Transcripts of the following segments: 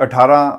18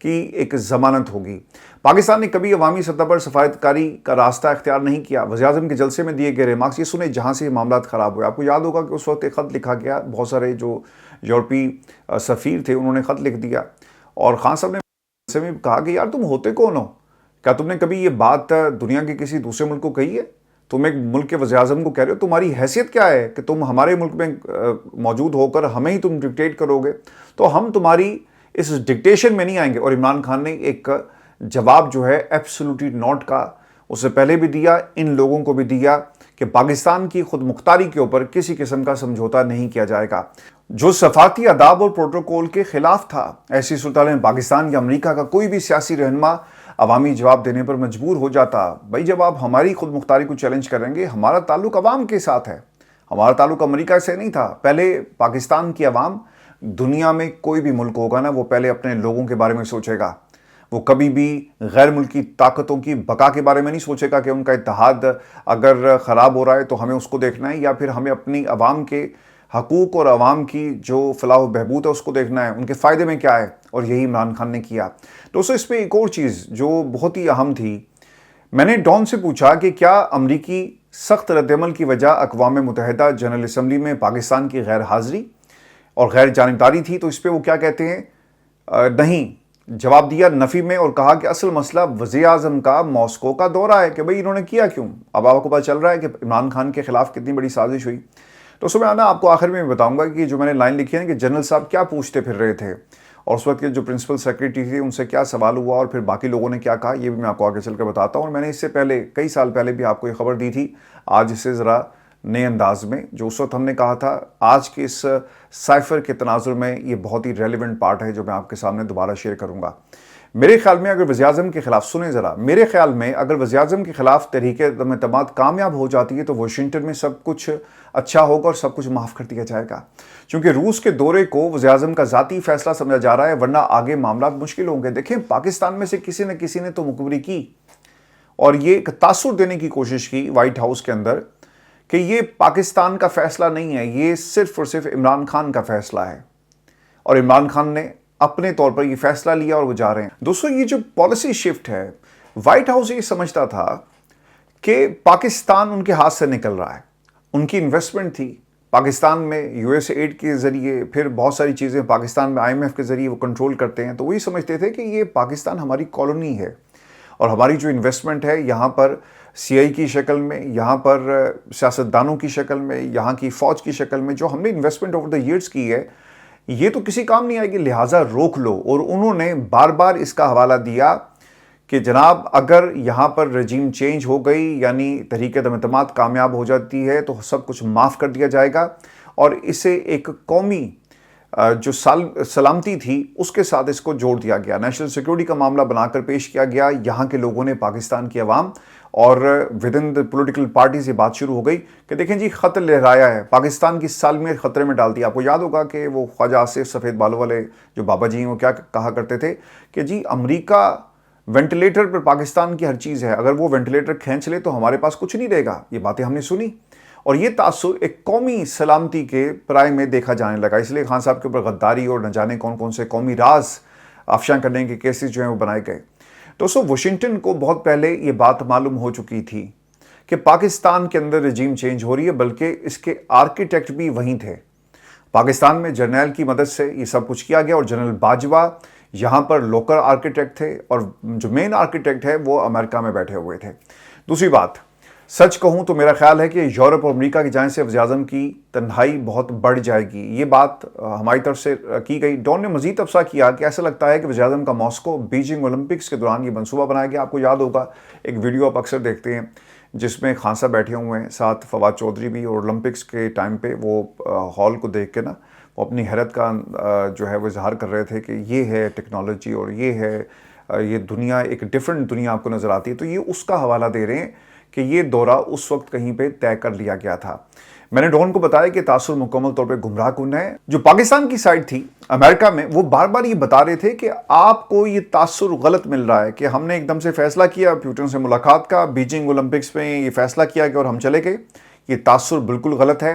کی ایک ضمانت ہوگی۔ پاکستان نے کبھی عوامی سطح پر سفارتکاری کا راستہ اختیار نہیں کیا۔ وزیر اعظم کے جلسے میں دیے گئے ریمارکس یہ سنیں جہاں سے معاملات خراب ہوئے۔ آپ کو یاد ہوگا کہ اس وقت ایک خط لکھا گیا، بہت سارے جو یورپی سفیر تھے انہوں نے خط لکھ دیا اور خان صاحب نے جلسے میں کہا کہ یار تم ہوتے کون ہو؟ کیا تم نے کبھی یہ بات دنیا کے کسی دوسرے ملک کو کہی ہے؟ تم ایک ملک کے وزیر اعظم کو کہہ رہے ہو، تمہاری حیثیت کیا ہے کہ تم ہمارے ملک میں موجود ہو کر ہمیں ہی تم ڈکٹیٹ کرو گے؟ تو ہم تمہاری اس ڈکٹیشن میں نہیں آئیں گے۔ اور عمران خان نے ایک جواب جو ہے ایبسولوٹلی ناٹ کا اس سے پہلے بھی دیا، ان لوگوں کو بھی دیا کہ پاکستان کی خود مختاری کے اوپر کسی قسم کا سمجھوتا نہیں کیا جائے گا، جو سفارتی آداب اور پروٹوکول کے خلاف تھا۔ ایسی صورتحال میں پاکستان یا امریکہ کا کوئی بھی سیاسی رہنما عوامی جواب دینے پر مجبور ہو جاتا۔ بھائی جب آپ ہماری خود مختاری کو چیلنج کریں گے، ہمارا تعلق عوام کے ساتھ ہے، ہمارا تعلق امریکہ سے نہیں تھا۔ پہلے پاکستان کی عوام، دنیا میں کوئی بھی ملک ہوگا نا، وہ پہلے اپنے لوگوں کے بارے میں سوچے گا، وہ کبھی بھی غیر ملکی طاقتوں کی بقا کے بارے میں نہیں سوچے گا کہ ان کا اتحاد اگر خراب ہو رہا ہے تو ہمیں اس کو دیکھنا ہے، یا پھر ہمیں اپنی عوام کے حقوق اور عوام کی جو فلاح و بہبود ہے اس کو دیکھنا ہے، ان کے فائدے میں کیا ہے، اور یہی عمران خان نے کیا۔ دوستو اس پہ ایک اور چیز جو بہت ہی اہم تھی، میں نے ڈان سے پوچھا کہ کیا امریکی سخت رد عمل کی وجہ اقوام متحدہ جنرل اسمبلی میں پاکستان کی غیر حاضری اور غیر جانبداری تھی، تو اس پہ وہ کیا کہتے ہیں؟ نہیں، جواب دیا نفی میں، اور کہا کہ اصل مسئلہ وزیر اعظم کا ماسکو کا دورہ ہے کہ بھئی انہوں نے کیا کیوں۔ اب آپ کو پتہ چل رہا ہے کہ عمران خان کے خلاف کتنی بڑی سازش ہوئی۔ تو اس میں آپ کو آخر میں بتاؤں گا کہ جو میں نے لائن لکھی ہے کہ جنرل صاحب کیا پوچھتے پھر رہے تھے، اور اس وقت کے جو پرنسپل سیکریٹری تھے ان سے کیا سوال ہوا، اور پھر باقی لوگوں نے کیا کہا، یہ بھی میں آپ کو آگے چل کر بتاتا ہوں۔ اور میں نے اس سے پہلے کئی سال پہلے بھی آپ کو یہ خبر دی تھی، آج اسے ذرا نئے انداز میں، جو اس وقت ہم نے کہا تھا آج کے اس سائفر کے تناظر میں یہ بہت ہی ریلیونٹ پارٹ ہے جو میں آپ کے سامنے دوبارہ شیئر کروں گا۔ میرے خیال میں اگر وزیر اعظم کے خلاف، سنیں ذرا، میرے خیال میں اگر وزیر اعظم کے خلاف تحریک عدم اعتماد کامیاب ہو جاتی ہے تو واشنگٹن میں سب کچھ اچھا ہوگا اور سب کچھ معاف کر دیا جائے گا، کیونکہ روس کے دورے کو وزیر اعظم کا ذاتی فیصلہ سمجھا جا رہا ہے، ورنہ آگے معاملات مشکل ہوں گے۔ دیکھیں پاکستان میں سے کسی نہ کسی نے تو مخبری کی اور یہ ایک تاثر دینے کی کوشش کی وائٹ ہاؤس کے اندر کہ یہ پاکستان کا فیصلہ نہیں ہے، یہ صرف اور صرف عمران خان کا فیصلہ ہے، اور عمران خان نے اپنے طور پر یہ فیصلہ لیا اور وہ جا رہے ہیں۔ دوستو یہ جو پالیسی شفٹ ہے، وائٹ ہاؤس یہ سمجھتا تھا کہ پاکستان ان کے ہاتھ سے نکل رہا ہے، ان کی انویسٹمنٹ تھی پاکستان میں، یو ایس ایڈ کے ذریعے، پھر بہت ساری چیزیں پاکستان میں IMF کے ذریعے وہ کنٹرول کرتے ہیں، تو وہی سمجھتے تھے کہ یہ پاکستان ہماری کالونی ہے، اور ہماری جو انویسٹمنٹ ہے یہاں پر CI کی شکل میں، یہاں پر سیاستدانوں کی شکل میں، یہاں کی فوج کی شکل میں جو ہم نے انویسٹمنٹ اوور دا ایئرز کی ہے، یہ تو کسی کام نہیں آئے گی، لہٰذا روک لو۔ اور انہوں نے بار بار اس کا حوالہ دیا کہ جناب اگر یہاں پر رجیم چینج ہو گئی، یعنی تحریک عدم اعتماد کامیاب ہو جاتی ہے تو سب کچھ معاف کر دیا جائے گا، اور اسے ایک قومی جو سلامتی تھی اس کے ساتھ اس کو جوڑ دیا گیا، نیشنل سیکیورٹی کا معاملہ بنا کر پیش کیا گیا۔ یہاں کے لوگوں نے، پاکستان کی عوام اور ودن دی پولیٹیکل پارٹیز یہ بات شروع ہو گئی کہ دیکھیں جی خطر لہرایا ہے، پاکستان کی سالمیت خطرے میں ڈال دیا۔ آپ کو یاد ہوگا کہ وہ خواجہ آصف سفید بالوں والے جو بابا جی ہیں وہ کیا کہا کرتے تھے کہ جی امریکہ وینٹیلیٹر پر پاکستان کی ہر چیز ہے، اگر وہ وینٹیلیٹر کھینچ لے تو ہمارے پاس کچھ نہیں رہے گا۔ یہ باتیں ہم نے سنی اور یہ تاثر ایک قومی سلامتی کے پرائے میں دیکھا جانے لگا، اس لیے خان صاحب کے اوپر غداری اور نہ جانے کون کون سے قومی راز افشاں کرنے کے کیسز جو ہیں وہ بنائے گئے۔ دوستو واشنگٹن کو بہت پہلے یہ بات معلوم ہو چکی تھی کہ پاکستان کے اندر رجیم چینج ہو رہی ہے، بلکہ اس کے آرکیٹیکٹ بھی وہیں تھے۔ پاکستان میں جرنیل کی مدد سے یہ سب کچھ کیا گیا، اور جنرل باجوہ یہاں پر لوکل آرکیٹیکٹ تھے، اور جو مین آرکیٹیکٹ ہے وہ امریکہ میں بیٹھے ہوئے تھے۔ دوسری بات، سچ کہوں تو میرا خیال ہے کہ یورپ اور امریکہ کی جانب سے وزیر اعظم کی تنہائی بہت بڑھ جائے گی، یہ بات ہماری طرف سے کی گئی۔ ڈان نے مزید تبصرہ کیا کہ ایسا لگتا ہے کہ وزیر اعظم کا ماسکو بیجنگ اولمپکس کے دوران یہ منصوبہ بنایا گیا۔ آپ کو یاد ہوگا ایک ویڈیو آپ اکثر دیکھتے ہیں جس میں خان صاحب بیٹھے ہوئے ہیں، ساتھ فواد چودھری بھی، اور اولمپکس کے ٹائم پہ وہ ہال کو دیکھ کے نا وہ اپنی حیرت کا جو ہے وہ اظہار کر رہے تھے کہ یہ ہے ٹیکنالوجی، اور یہ ہے یہ دنیا، ایک ڈیفرنٹ دنیا آپ کو نظر آتی ہے۔ تو یہ اس کا حوالہ دے رہے ہیں کہ یہ دورہ اس وقت کہیں پہ طے کر لیا گیا تھا۔ میں نے ڈان کو بتایا کہ تاثر مکمل طور پہ گمراہ کن ہے۔ جو پاکستان کی سائڈ تھی امریکہ میں، وہ بار بار یہ بتا رہے تھے کہ آپ کو یہ تاثر غلط مل رہا ہے کہ ہم نے ایک دم سے فیصلہ کیا پیوٹن سے ملاقات کا، بیجنگ اولمپکس میں یہ فیصلہ کیا کہ اور ہم چلے گئے، یہ تاثر بالکل غلط ہے۔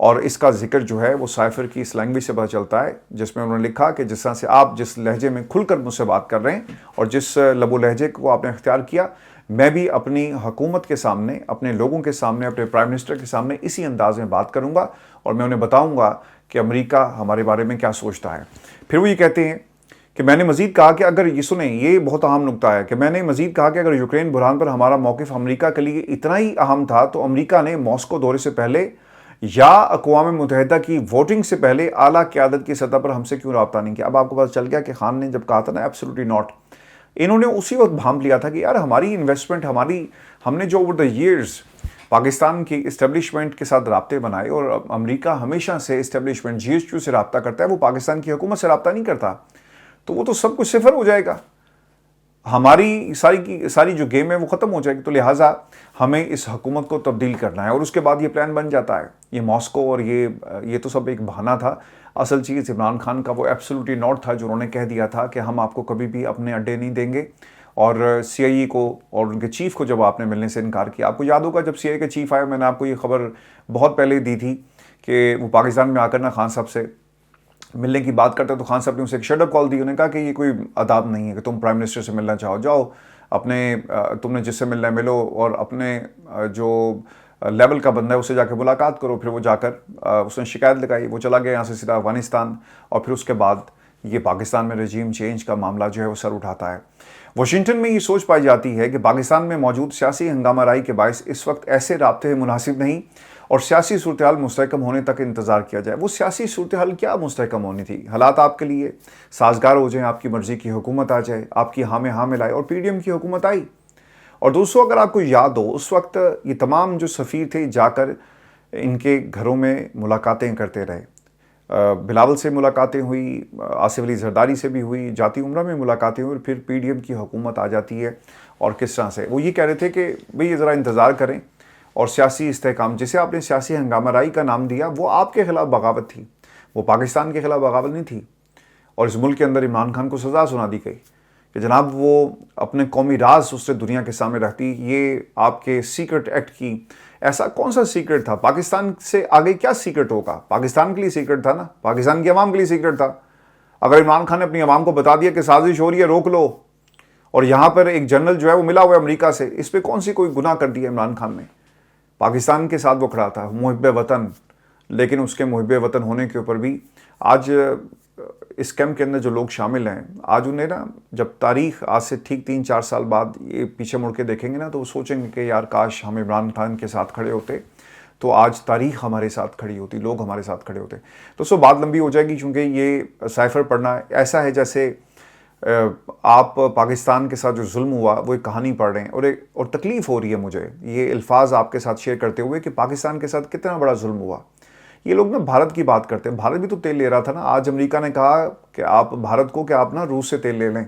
اور اس کا ذکر جو ہے وہ سائفر کی اس لینگویج سے پتہ چلتا ہے جس میں انہوں نے لکھا کہ جس طرح سے آپ جس لہجے میں کھل کر مجھ سے بات کر رہے ہیں اور جس لب و لہجے کو آپ نے اختیار کیا، میں بھی اپنی حکومت کے سامنے، اپنے لوگوں کے سامنے، اپنے پرائم منسٹر کے سامنے اسی انداز میں بات کروں گا اور میں انہیں بتاؤں گا کہ امریکہ ہمارے بارے میں کیا سوچتا ہے۔ پھر وہ یہ کہتے ہیں کہ میں نے مزید کہا کہ اگر یہ سنیں، یہ بہت اہم نکتہ ہے کہ میں نے مزید کہا کہ اگر یوکرین بحران پر ہمارا موقف امریکہ کے لیے اتنا ہی اہم تھا تو امریکہ نے ماسکو دورے سے پہلے یا اقوام متحدہ کی ووٹنگ سے پہلے اعلیٰ قیادت کی سطح پر ہم سے کیوں رابطہ نہیں کیا۔ اب آپ کو پتہ چل گیا کہ خان نے جب کہا تھا نا ایبسولوٹلی ناٹ، انہوں نے اسی وقت بھانپ لیا تھا کہ یار ہماری انویسٹمنٹ، ہم نے جو اوور دا ایئرز پاکستان کی اسٹیبلشمنٹ کے ساتھ رابطے بنائے، اور امریکہ ہمیشہ سے اسٹیبلشمنٹ GSQ سے رابطہ کرتا ہے، وہ پاکستان کی حکومت سے رابطہ نہیں کرتا، تو وہ تو سب کچھ صفر ہو جائے گا، ہماری ساری جو گیم ہے وہ ختم ہو جائے گی۔ تو لہٰذا ہمیں اس حکومت کو تبدیل کرنا ہے، اور اس کے بعد یہ پلان بن جاتا ہے۔ یہ ماسکو اور یہ تو سب ایک بہانہ تھا، اصل چیز عمران خان کا وہ ایبسولوٹلی ناٹ تھا جو انہوں نے کہہ دیا تھا کہ ہم آپ کو کبھی بھی اپنے اڈے نہیں دیں گے، اور CIA کو اور ان کے چیف کو جب آپ نے ملنے سے انکار کیا، آپ کو یاد ہوگا جب CIA کے چیف آئے، میں نے آپ کو یہ خبر بہت پہلے دی تھی کہ وہ پاکستان میں آ کر نا خان صاحب سے ملنے کی بات کرتے تو خان صاحب نے اسے ایک شٹ اپ کال دی، انہوں نے کہا کہ یہ کوئی آداب نہیں ہے کہ تم پرائم منسٹر سے ملنا چاہو، جاؤ اپنے تم نے جس سے ملنا ہے ملو، اور اپنے جو لیول کا بندہ ہے اسے جا کے ملاقات کرو۔ پھر وہ جا کر اس نے شکایت لگائی، وہ چلا گیا یہاں سے سیدھا افغانستان، اور پھر اس کے بعد یہ پاکستان میں رجیم چینج کا معاملہ جو ہے وہ سر اٹھاتا ہے۔ واشنگٹن میں یہ سوچ پائی جاتی ہے کہ پاکستان میں موجود سیاسی ہنگامہ رائی کے باعث اس وقت ایسے رابطے مناسب نہیں اور سیاسی صورتحال مستحکم ہونے تک انتظار کیا جائے۔ وہ سیاسی صورتحال کیا مستحکم ہونی تھی؟ حالات آپ کے لیے سازگار ہو جائیں، آپ کی مرضی کی حکومت آ جائے، آپ کی ہاں میں ہاں ملائے، اور PDM کی حکومت آئی۔ اور دوستوں اگر آپ کو یاد ہو، اس وقت یہ تمام جو سفیر تھے جا کر ان کے گھروں میں ملاقاتیں کرتے رہے، بلاول سے ملاقاتیں ہوئی، آصف علی زرداری سے بھی ہوئی، جاتی عمرہ میں ملاقاتیں ہوئی، اور پھر PDM کی حکومت آ جاتی ہے۔ اور کس طرح سے وہ یہ کہہ رہے تھے کہ بھئی ذرا انتظار کریں، اور سیاسی استحکام جسے آپ نے سیاسی ہنگامہ رائی کا نام دیا، وہ آپ کے خلاف بغاوت تھی، وہ پاکستان کے خلاف بغاوت نہیں تھی۔ اور اس ملک کے اندر عمران خان کو سزا سنا دی گئی کہ جناب وہ اپنے قومی راز اس سے دنیا کے سامنے رکھتی۔ یہ آپ کے سیکرٹ ایکٹ کی، ایسا کون سا سیکرٹ تھا؟ پاکستان سے آگے کیا سیکرٹ ہوگا؟ پاکستان کے لیے سیکرٹ تھا نا، پاکستان کی عوام کے لیے سیکرٹ تھا۔ اگر عمران خان نے اپنی عوام کو بتا دیا کہ سازش ہو رہی ہے، روک لو، اور یہاں پر ایک جنرل جو ہے وہ ملا ہوا ہے امریکہ سے، اس پہ کون سی کوئی گناہ کر دیا عمران خان نے؟ پاکستان کے ساتھ وہ کھڑا تھا، محب وطن، لیکن اس کے محب وطن ہونے کے اوپر بھی آج اس کیمپ کے اندر جو لوگ شامل ہیں، آج انہیں نا جب تاریخ آج سے ٹھیک 3-4 سال بعد یہ پیچھے مڑ کے دیکھیں گے نا، تو وہ سوچیں گے کہ یار کاش ہم عمران خان کے ساتھ کھڑے ہوتے تو آج تاریخ ہمارے ساتھ کھڑی ہوتی، لوگ ہمارے ساتھ کھڑے ہوتے۔ تو سو بات لمبی ہو جائے گی، چونکہ یہ سائفر پڑھنا ایسا ہے جیسے آپ پاکستان کے ساتھ جو ظلم ہوا وہ ایک کہانی پڑھ رہے ہیں، اور تکلیف ہو رہی ہے مجھے یہ الفاظ آپ کے ساتھ شیئر کرتے ہوئے کہ پاکستان کے ساتھ کتنا بڑا ظلم ہوا۔ یہ لوگ نا بھارت کی بات کرتے ہیں، بھارت بھی تو تیل لے رہا تھا نا۔ آج امریکہ نے کہا کہ آپ بھارت کو کہ آپ نا روس سے تیل لے لیں۔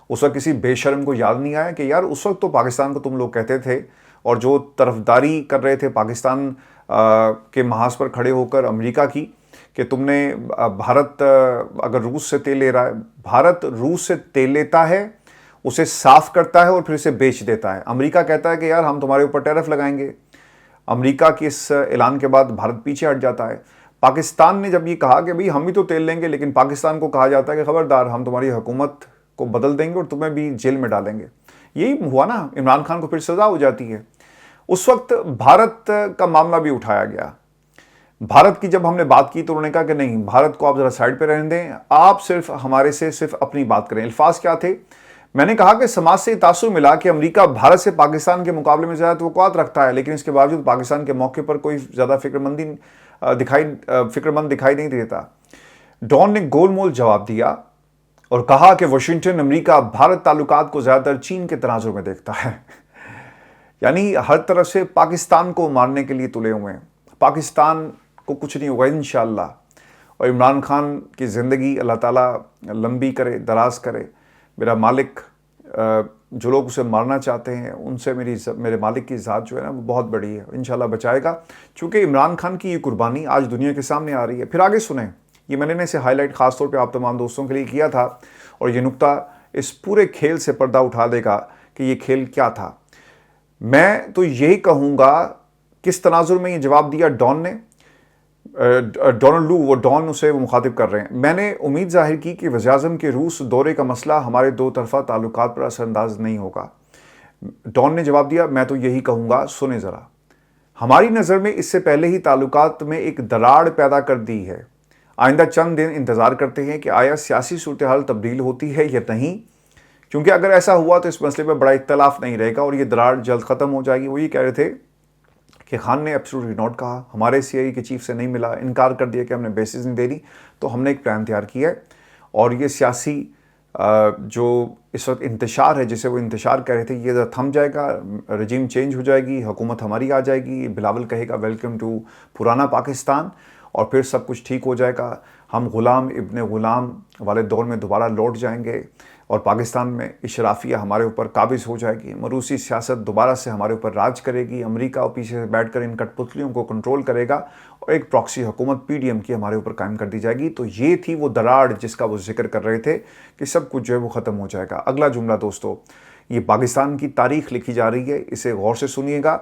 اس وقت کسی بے شرم کو یاد نہیں آیا کہ یار اس وقت تو پاکستان کو تم لوگ کہتے تھے، اور جو طرفداری کر رہے تھے پاکستان کے محاذ پر کھڑے ہو کر امریکہ کی، کہ تم نے بھارت اگر روس سے تیل لے رہا ہے، بھارت روس سے تیل لیتا ہے، اسے صاف کرتا ہے اور پھر اسے بیچ دیتا ہے۔ امریکہ کہتا ہے کہ یار ہم تمہارے اوپر ٹیرف لگائیں گے۔ امریکہ کے اس اعلان کے بعد بھارت پیچھے ہٹ جاتا ہے۔ پاکستان نے جب یہ کہا کہ بھئی ہم بھی تو تیل لیں گے، لیکن پاکستان کو کہا جاتا ہے کہ خبردار ہم تمہاری حکومت کو بدل دیں گے اور تمہیں بھی جیل میں ڈالیں گے۔ یہی ہوا نا، عمران خان کو پھر سزا ہو جاتی ہے۔ اس وقت بھارت کا معاملہ بھی اٹھایا گیا۔ بھارت کی جب ہم نے بات کی تو انہوں نے کہا کہ نہیں، بھارت کو آپ ذرا سائڈ پہ رہنے دیں، آپ صرف ہمارے سے صرف اپنی بات کریں۔ الفاظ کیا تھے؟ میں نے کہا کہ سماج سے تاثر ملا کہ امریکہ بھارت سے پاکستان کے مقابلے میں زیادہ توقعات رکھتا ہے، لیکن اس کے باوجود پاکستان کے موقع پر کوئی زیادہ فکر مند دکھائی نہیں دیتا۔ ڈان نے گول مول جواب دیا اور کہا کہ واشنگٹن امریکہ بھارت تعلقات کو زیادہ تر چین کے تناظر میں دیکھتا ہے، یعنی ہر طرف سے پاکستان کو مارنے کے لیے تلے ہوئے ہیں۔ پاکستان کو کچھ نہیں ہوگا انشاءاللہ، اور عمران خان کی زندگی اللہ تعالیٰ لمبی کرے، دراز کرے۔ میرا مالک، جو لوگ اسے مارنا چاہتے ہیں ان سے میرے مالک کی ذات جو ہے نا وہ بہت بڑی ہے، انشاءاللہ بچائے گا، چونکہ عمران خان کی یہ قربانی آج دنیا کے سامنے آ رہی ہے۔ پھر آگے سنیں، یہ میں نے اسے ہائی لائٹ خاص طور پہ آپ تمام دوستوں کے لیے کیا تھا، اور یہ نقطہ اس پورے کھیل سے پردہ اٹھا دے گا کہ یہ کھیل کیا تھا۔ میں تو یہی کہوں گا، کس تناظر میں یہ جواب دیا ڈان نے؟ ڈونلڈ لو، وہ ڈان اسے وہ مخاطب کر رہے ہیں، میں نے امید ظاہر کی کہ وزیراعظم کے روس دورے کا مسئلہ ہمارے دو طرفہ تعلقات پر اثر انداز نہیں ہوگا۔ ڈان نے جواب دیا، میں تو یہی کہوں گا، سنیں ذرا، ہماری نظر میں اس سے پہلے ہی تعلقات میں ایک دراڑ پیدا کر دی ہے۔ آئندہ چند دن انتظار کرتے ہیں کہ آیا سیاسی صورتحال تبدیل ہوتی ہے یا نہیں، کیونکہ اگر ایسا ہوا تو اس مسئلے پر بڑا اختلاف نہیں رہے گا اور یہ دراڑ جلد ختم ہو جائے گی۔ وہ یہ کہہ رہے تھے کہ خان نے ایبسولوٹلی ناٹ کہا، ہمارے CIA کے چیف سے نہیں ملا، انکار کر دیا کہ ہم نے بیسز نہیں دینی، تو ہم نے ایک پلان تیار کیا ہے اور یہ سیاسی جو اس وقت انتشار ہے، جسے وہ انتشار کہہ رہے تھے، یہ تھم جائے گا، رجیم چینج ہو جائے گی، حکومت ہماری آ جائے گی، بلاول کہے گا ویلکم ٹو پرانا پاکستان، اور پھر سب کچھ ٹھیک ہو جائے گا، ہم غلام ابن غلام والے دور میں دوبارہ لوٹ جائیں گے اور پاکستان میں اشرافیہ ہمارے اوپر قابض ہو جائے گی، موروثی سیاست دوبارہ سے ہمارے اوپر راج کرے گی، امریکہ اور پیچھے سے بیٹھ کر ان کٹ پتلیوں کو کنٹرول کرے گا اور ایک پراکسی حکومت PDM کی ہمارے اوپر قائم کر دی جائے گی۔ تو یہ تھی وہ دراڑ جس کا وہ ذکر کر رہے تھے کہ سب کچھ جو ہے وہ ختم ہو جائے گا۔ اگلا جملہ دوستو، یہ پاکستان کی تاریخ لکھی جا رہی ہے، اسے غور سے سنیے گا،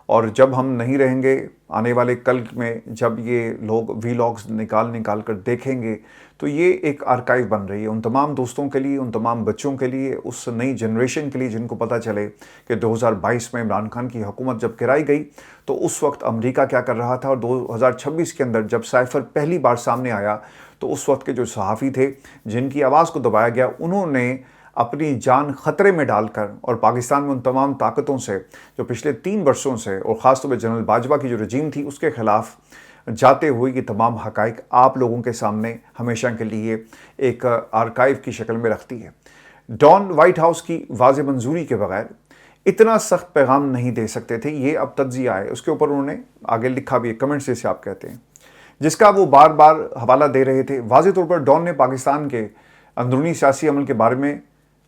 اور جب ہم نہیں رہیں گے آنے والے کل میں، جب یہ لوگ ویلاگز نکال کر دیکھیں گے، تو یہ ایک آرکائیو بن رہی ہے ان تمام دوستوں کے لیے، ان تمام بچوں کے لیے، اس نئی جنریشن کے لیے جن کو پتہ چلے کہ 2022 میں عمران خان کی حکومت جب گرائی گئی تو اس وقت امریکہ کیا کر رہا تھا، اور 2026 کے اندر جب سائفر پہلی بار سامنے آیا تو اس وقت کے جو صحافی تھے جن کی آواز کو دبایا گیا، انہوں نے اپنی جان خطرے میں ڈال کر اور پاکستان میں ان تمام طاقتوں سے جو پچھلے 3 برسوں سے اور خاص طور پہ جنرل باجوہ کی جو رجیم تھی اس کے خلاف جاتے ہوئے یہ تمام حقائق آپ لوگوں کے سامنے ہمیشہ کے لیے ایک آرکائیو کی شکل میں رکھتی ہے۔ ڈان وائٹ ہاؤس کی واضح منظوری کے بغیر اتنا سخت پیغام نہیں دے سکتے تھے، یہ اب تجزیہ ہے، اس کے اوپر انہوں نے آگے لکھا بھی ہے، کمنٹس جیسے آپ کہتے ہیں، جس کا وہ بار بار حوالہ دے رہے تھے۔ واضح طور پر ڈان نے پاکستان کے اندرونی سیاسی عمل کے بارے میں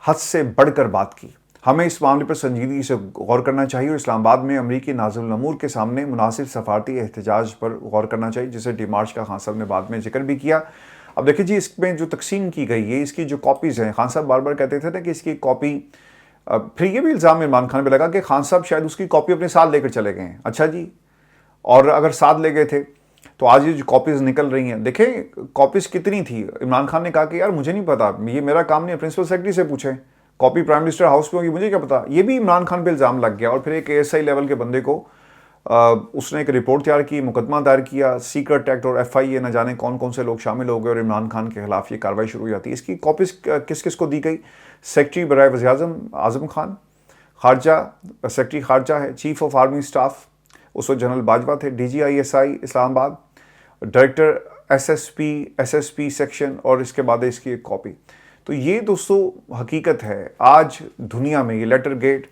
حد سے بڑھ کر بات کی، ہمیں اس معاملے پر سنجیدگی سے غور کرنا چاہیے اور اسلام آباد میں امریکی نازل الامور کے سامنے مناسب سفارتی احتجاج پر غور کرنا چاہیے، جسے ڈی مارچ کا خان صاحب نے بعد میں ذکر بھی کیا۔ اب دیکھیں جی، اس میں جو تقسیم کی گئی ہے، اس کی جو کاپیز ہیں، خان صاحب بار بار کہتے تھے نا کہ اس کی کاپی، پھر یہ بھی الزام عمران خان پہ لگا کہ خان صاحب شاید اس کی کاپی اپنے ساتھ لے کر چلے گئے ہیں۔ اچھا جی، اور اگر ساتھ لے گئے تھے تو آج یہ جو کاپیز نکل رہی ہیں، دیکھیں کاپیز کتنی تھی۔ عمران خان نے کہا کہ یار مجھے نہیں پتا، یہ میرا کام نہیں ہے، پرنسپل سیکرٹری سے پوچھیں، کاپی پرائم منسٹر ہاؤس پہ ہوگی، مجھے کیا پتا۔ یہ بھی عمران خان پہ الزام لگ گیا، اور پھر ایک ASI لیول کے بندے کو اس نے ایک رپورٹ تیار کی، مقدمہ دائر کیا، سیکرٹ ایکٹ اور FIA، نہ جانے کون کون سے لوگ شامل ہو گئے اور عمران خان کے خلاف یہ کارروائی شروع ہو جاتی ہے۔ اس کی کاپیز کس کس کو دی گئی؟ سیکرٹری برائے وزیر اعظم اعظم خان، خارجہ سیکرٹری خارجہ ہے، چیف آف آرمی اسٹاف اس وقت جنرل باجوہ تھے، DG ISI اسلام آباد، ڈائریکٹر SSP سیکشن، اور اس کے بعد اس کی ایک کاپی۔ تو یہ دوستو حقیقت ہے، آج دنیا میں یہ لیٹر گیٹ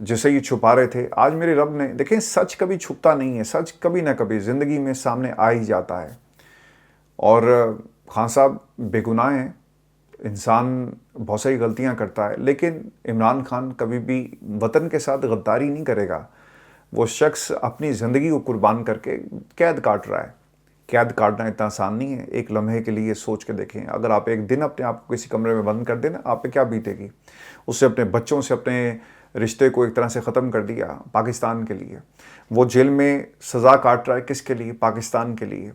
جسے یہ چھپا رہے تھے، آج میرے رب نے، دیکھیں سچ کبھی چھپتا نہیں ہے، سچ کبھی نہ کبھی زندگی میں سامنے آ ہی جاتا ہے، اور خان صاحب بے گناہ ہیں، انسان بہت ساری غلطیاں کرتا ہے، لیکن عمران خان کبھی بھی وطن کے ساتھ غداری نہیں کرے گا۔ وہ شخص اپنی زندگی کو قربان کر کے قید کاٹ رہا ہے۔ قید کاٹنا اتنا آسان نہیں ہے، ایک لمحے کے لیے سوچ کے دیکھیں، اگر آپ ایک دن اپنے آپ کو کسی کمرے میں بند کر دیں نا، آپ پہ کیا بیتے گی۔ اس سے اپنے بچوں سے اپنے رشتے کو ایک طرح سے ختم کر دیا پاکستان کے لیے۔ وہ جیل میں سزا کاٹ رہا ہے کس کے لیے؟ پاکستان کے لیے۔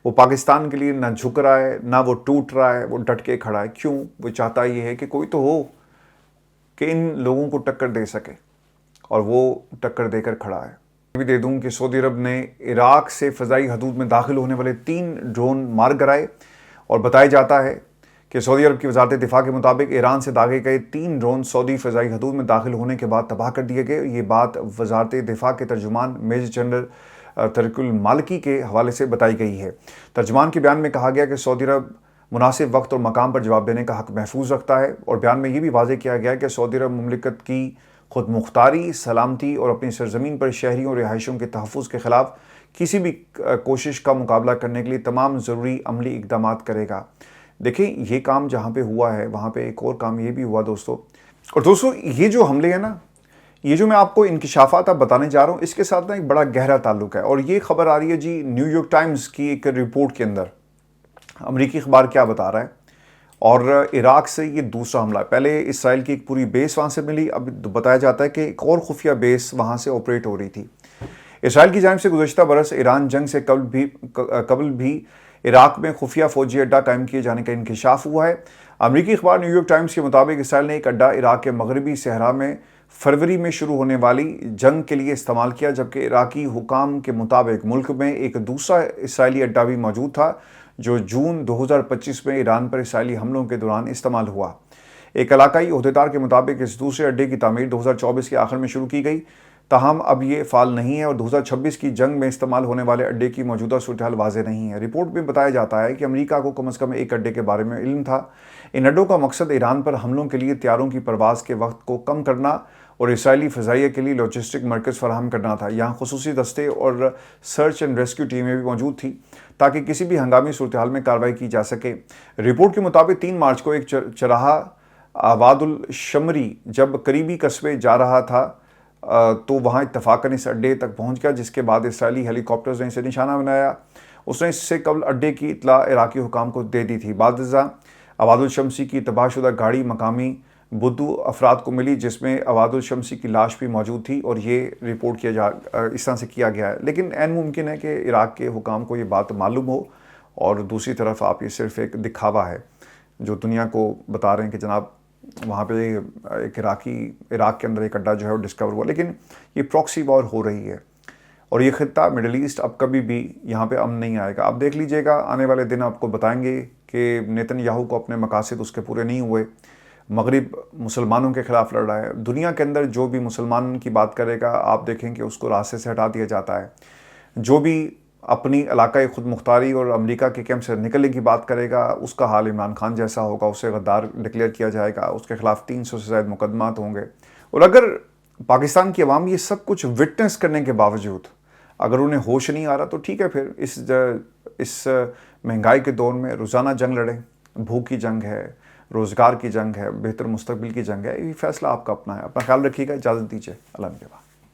وہ پاکستان کے لیے نہ جھک رہا ہے، نہ وہ ٹوٹ رہا ہے، وہ ڈٹ کے کھڑا ہے۔ کیوں؟ وہ چاہتا یہ ہے کہ کوئی تو ہو کہ ان لوگوں کو ٹکر دے سکے، اور وہ ٹکر دے کر کھڑا ہے۔ بھی دے دوں کہ سعودی عرب نے عراق سے فضائی حدود میں داخل ہونے والے 3 ڈرون مار گرائے، اور بتایا جاتا ہے کہ سعودی عرب کی وزارت دفاع کے مطابق ایران سے داغے گئے 3 ڈرون سعودی فضائی حدود میں داخل ہونے کے بعد تباہ کر دیے گئے۔ یہ بات وزارت دفاع کے ترجمان میجر جنرل طارق المالکی کے حوالے سے بتائی گئی ہے۔ ترجمان کے بیان میں کہا گیا کہ سعودی عرب مناسب وقت اور مقام پر جواب دینے کا حق محفوظ رکھتا ہے، اور بیان میں یہ بھی واضح کیا گیا کہ سعودی عرب مملکت کی خود مختاری، سلامتی اور اپنی سرزمین پر شہریوں اور رہائشیوں کے تحفظ کے خلاف کسی بھی کوشش کا مقابلہ کرنے کے لیے تمام ضروری عملی اقدامات کرے گا۔ دیکھیں یہ کام جہاں پہ ہوا ہے وہاں پہ ایک اور کام یہ بھی ہوا دوستو، اور دوستو یہ جو حملے ہیں نا، یہ جو میں آپ کو انکشافات اب بتانے جا رہا ہوں، اس کے ساتھ نا ایک بڑا گہرا تعلق ہے، اور یہ خبر آ رہی ہے جی نیو یارک ٹائمز کی ایک رپورٹ کے اندر۔ امریکی اخبار کیا بتا رہا ہے، اور عراق سے یہ دوسرا حملہ ہے۔ پہلے اسرائیل کی ایک پوری بیس وہاں سے ملی، اب بتایا جاتا ہے کہ ایک اور خفیہ بیس وہاں سے آپریٹ ہو رہی تھی۔ اسرائیل کی جانب سے گزشتہ برس ایران جنگ سے قبل بھی عراق میں خفیہ فوجی اڈہ قائم کیے جانے کا انکشاف ہوا ہے۔ امریکی اخبار نیو یارک ٹائمز کے مطابق اسرائیل نے ایک اڈہ عراق کے مغربی صحرا میں فروری میں شروع ہونے والی جنگ کے لیے استعمال کیا، جبکہ عراقی حکام کے مطابق ملک میں ایک دوسرا اسرائیلی اڈہ بھی موجود تھا جو جون 2025 میں ایران پر اسرائیلی حملوں کے دوران استعمال ہوا۔ ایک علاقائی عہدیدار کے مطابق اس دوسرے اڈے کی تعمیر 2024 کے آخر میں شروع کی گئی، تاہم اب یہ فعال نہیں ہے اور 2026 کی جنگ میں استعمال ہونے والے اڈے کی موجودہ صورتحال واضح نہیں ہے۔ رپورٹ میں بتایا جاتا ہے کہ امریکہ کو کم از کم ایک اڈے کے بارے میں علم تھا۔ ان اڈوں کا مقصد ایران پر حملوں کے لیے طیاروں کی پرواز کے وقت کو کم کرنا اور اسرائیلی فضائیہ کے لیے لاجسٹک مرکز فراہم کرنا تھا۔ یہاں خصوصی دستے اور سرچ اینڈ ریسکیو ٹیمیں بھی موجود تھیں تاکہ کسی بھی ہنگامی صورتحال میں کارروائی کی جا سکے۔ رپورٹ کے مطابق 3 مارچ کو ایک چرواہا آباد الشمری جب قریبی قصبے جا رہا تھا تو وہاں اتفاقاً اس اڈے تک پہنچ گیا، جس کے بعد اسرائیلی ہیلی کاپٹرز نے اسے نشانہ بنایا۔ اس نے اس سے قبل اڈے کی اطلاع عراقی حکام کو دے دی تھی۔ بعد ازاں آباد الشمسی کی تباہ شدہ گاڑی مقامی بدو افراد کو ملی، جس میں آباد الشمسی کی لاش بھی موجود تھی، اور یہ رپورٹ اس طرح سے کیا گیا ہے۔ لیکن عین ممکن ہے کہ عراق کے حکام کو یہ بات معلوم ہو، اور دوسری طرف آپ یہ صرف ایک دکھاوا ہے جو دنیا کو بتا رہے ہیں کہ جناب وہاں پہ ایک عراق کے اندر ایک اڈہ جو ہے وہ ڈسکور ہوا، لیکن یہ پراکسی وار ہو رہی ہے اور یہ خطہ مڈل ایسٹ اب کبھی بھی یہاں پہ امن نہیں آئے گا۔ آپ دیکھ لیجئے گا، آنے والے دن آپ کو بتائیں گے کہ نیتن یاہو کو اپنے مقاصد اس کے پورے نہیں ہوئے، مغرب مسلمانوں کے خلاف لڑ رہا ہے۔ دنیا کے اندر جو بھی مسلمان کی بات کرے گا آپ دیکھیں کہ اس کو راستے سے ہٹا دیا جاتا ہے۔ جو بھی اپنی علاقائی خود مختاری اور امریکہ کے کیمپ سے نکلنے کی بات کرے گا، اس کا حال عمران خان جیسا ہوگا، اسے غدار ڈکلیئر کیا جائے گا، اس کے خلاف 300 سے زائد مقدمات ہوں گے۔ اور اگر پاکستان کی عوام یہ سب کچھ وٹنس کرنے کے باوجود اگر انہیں ہوش نہیں آ رہا تو ٹھیک ہے، پھر اس مہنگائی کے دور میں روزانہ جنگ لڑیں، بھوک کی جنگ ہے، روزگار کی جنگ ہے، بہتر مستقبل کی جنگ ہے۔ یہ فیصلہ آپ کا اپنا ہے۔ اپنا خیال رکھیے گا، اجازت دیجیے، اللہ نگہبان۔